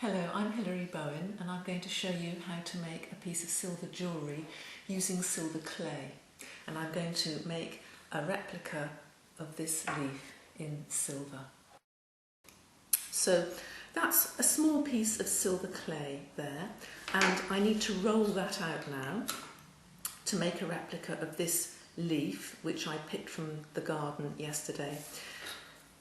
Hello, I'm Hilary Bowen and I'm going to show you how to make a piece of silver jewellery using silver clay. And I'm going to make a replica of this leaf in silver. So that's a small piece of silver clay there, and I need to roll that out now to make a replica of this leaf which I picked from the garden yesterday.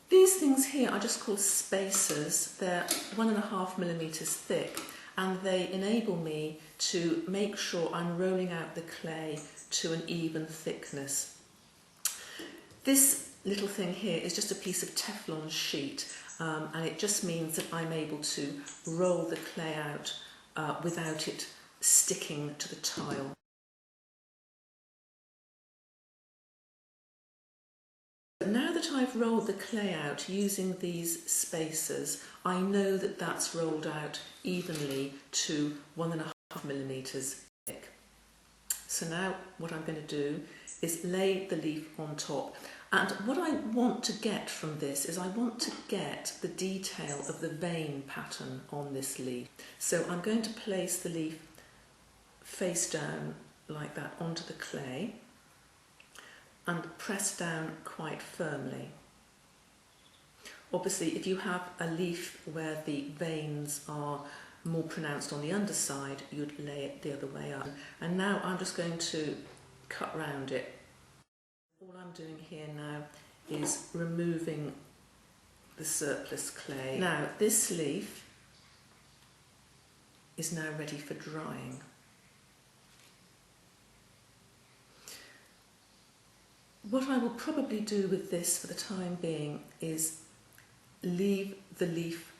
These things here are just called spacers. They're 1.5 millimeters thick, and they enable me to make sure I'm rolling out the clay to an even thickness. This little thing here is just a piece of Teflon sheet, and it just means that I'm able to roll the clay out without it sticking to the tile. Now that I've rolled the clay out using these spacers, I know that that's rolled out evenly to 1.5 millimeters thick. So now what I'm going to do is lay the leaf on top. And what I want to get from this is I want to get the detail of the vein pattern on this leaf. So I'm going to place the leaf face down like that onto the clay and press down quite firmly. Obviously, if you have a leaf where the veins are more pronounced on the underside, you'd lay it the other way up. And now I'm just going to cut round it. All I'm doing here now is removing the surplus clay. Now, this leaf is now ready for drying. What I will probably do with this for the time being is leave the leaf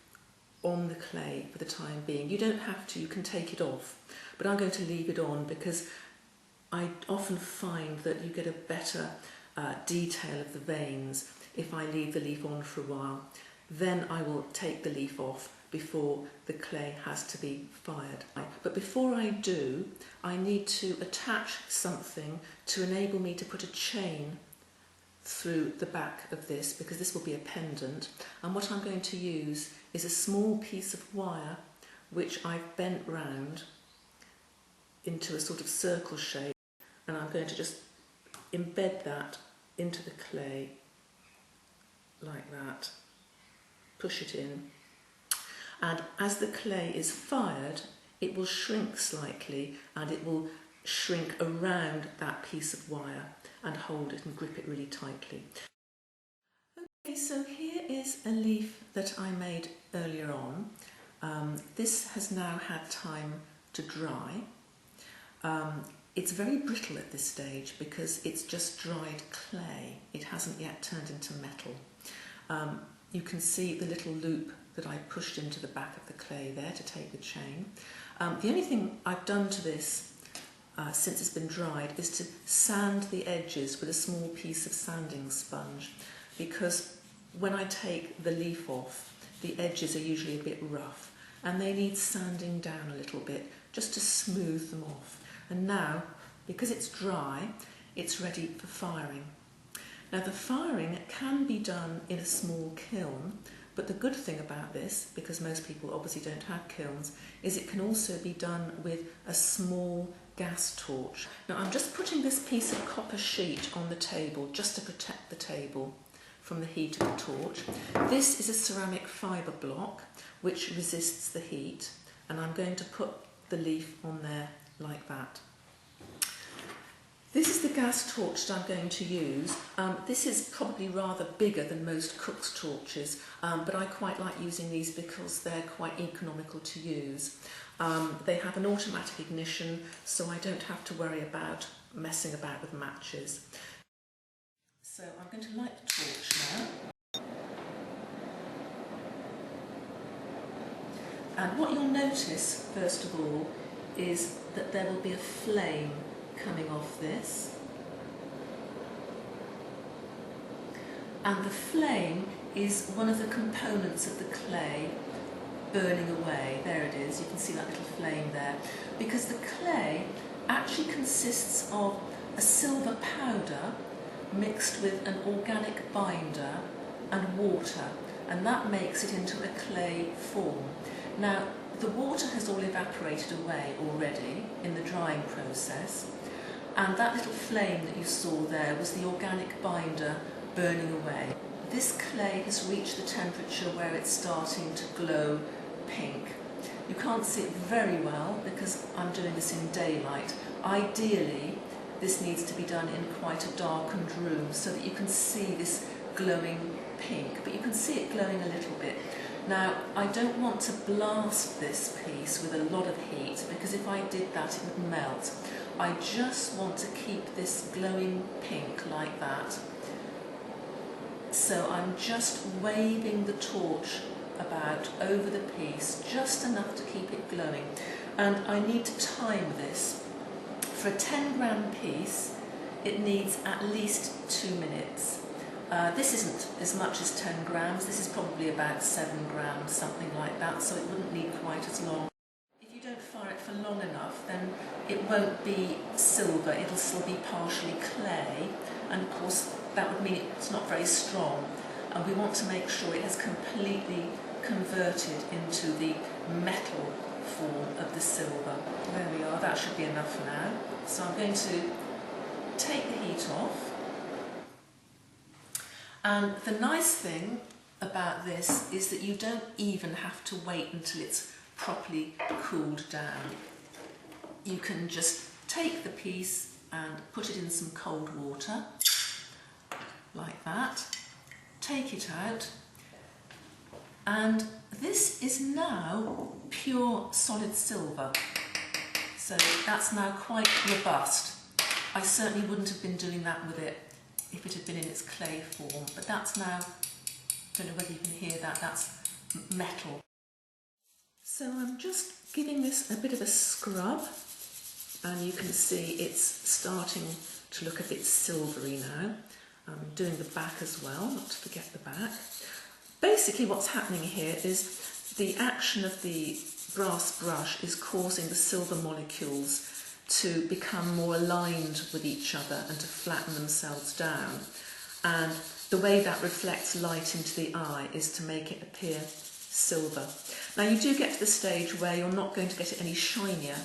on the clay for the time being. You don't have to, you can take it off, but I'm going to leave it on because I often find that you get a better detail of the veins if I leave the leaf on for a while. Then I will take the leaf off before the clay has to be fired. But before I do, I need to attach something to enable me to put a chain through the back of this, because this will be a pendant. And what I'm going to use is a small piece of wire which I've bent round into a sort of circle shape, and I'm going to just embed that into the clay like that, push it in. And as the clay is fired, it will shrink slightly, and it will shrink around that piece of wire and hold it and grip it really tightly. Okay, so here is a leaf that I made earlier on. This has now had time to dry. It's very brittle at this stage because it's just dried clay. It hasn't yet turned into metal. You can see the little loop that I pushed into the back of the clay there to take the chain. The only thing I've done to this since it's been dried is to sand the edges with a small piece of sanding sponge, because when I take the leaf off, the edges are usually a bit rough and they need sanding down a little bit just to smooth them off. And now, because it's dry, it's ready for firing. Now, the firing can be done in a small kiln, but the good thing about this, because most people obviously don't have kilns, is it can also be done with a small gas torch. Now, I'm just putting this piece of copper sheet on the table just to protect the table from the heat of the torch. This is a ceramic fibre block which resists the heat, and I'm going to put the leaf on there like that. This is the gas torch that I'm going to use. This is probably rather bigger than most cook's torches, but I quite like using these because they're quite economical to use. They have an automatic ignition, so I don't have to worry about messing about with matches. So I'm going to light the torch now. And what you'll notice, first of all, is that there will be a flame coming off this, and the flame is one of the components of the clay burning away. There it is, you can see that little flame there, because the clay actually consists of a silver powder mixed with an organic binder and water, and that makes it into a clay form. Now, the water has all evaporated away already in the drying process, and that little flame that you saw there was the organic binder burning away. This clay has reached the temperature where it's starting to glow pink. You can't see it very well because I'm doing this in daylight. Ideally, this needs to be done in quite a darkened room so that you can see this glowing pink, but you can see it glowing a little bit. Now, I don't want to blast this piece with a lot of heat because if I did that it would melt. I just want to keep this glowing pink like that. So I'm just waving the torch about over the piece, just enough to keep it glowing. And I need to time this. For a 10-gram piece, it needs at least 2 minutes. This isn't as much as 10 grams, this is probably about 7 grams, something like that, so it wouldn't need quite as long. If you don't fire it for long enough, then it won't be silver, it'll still be partially clay, and of course that would mean it's not very strong, and we want to make sure it has completely converted into the metal form of the silver. There we are, that should be enough now. So I'm going to take the heat off. And the nice thing about this is that you don't even have to wait until it's properly cooled down. You can just take the piece and put it in some cold water, like that, take it out, and this is now pure solid silver. So that's now quite robust. I certainly wouldn't have been doing that with it if it had been in its clay form, but that's now, don't know whether you can hear that, that's metal. So I'm just giving this a bit of a scrub, and you can see it's starting to look a bit silvery now. I'm doing the back as well, not to forget the back. Basically what's happening here is the action of the brass brush is causing the silver molecules to become more aligned with each other and to flatten themselves down. And the way that reflects light into the eye is to make it appear silver. Now you do get to the stage where you're not going to get it any shinier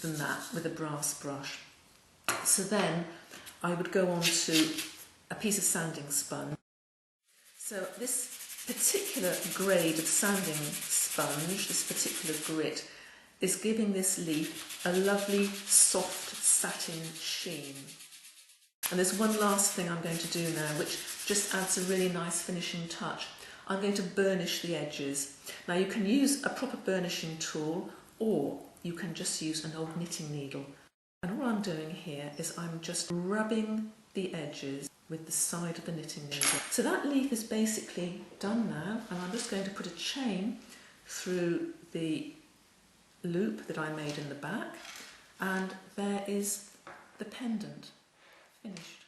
than that with a brass brush. So then I would go on to a piece of sanding sponge. So this particular grade of sanding sponge, this particular grit, is giving this leaf a lovely soft satin sheen. And there's one last thing I'm going to do now which just adds a really nice finishing touch. I'm going to burnish the edges. Now you can use a proper burnishing tool or you can just use an old knitting needle. And all I'm doing here is I'm just rubbing the edges with the side of the knitting needle. So that leaf is basically done now, and I'm just going to put a chain through the loop that I made in the back, and there is the pendant finished.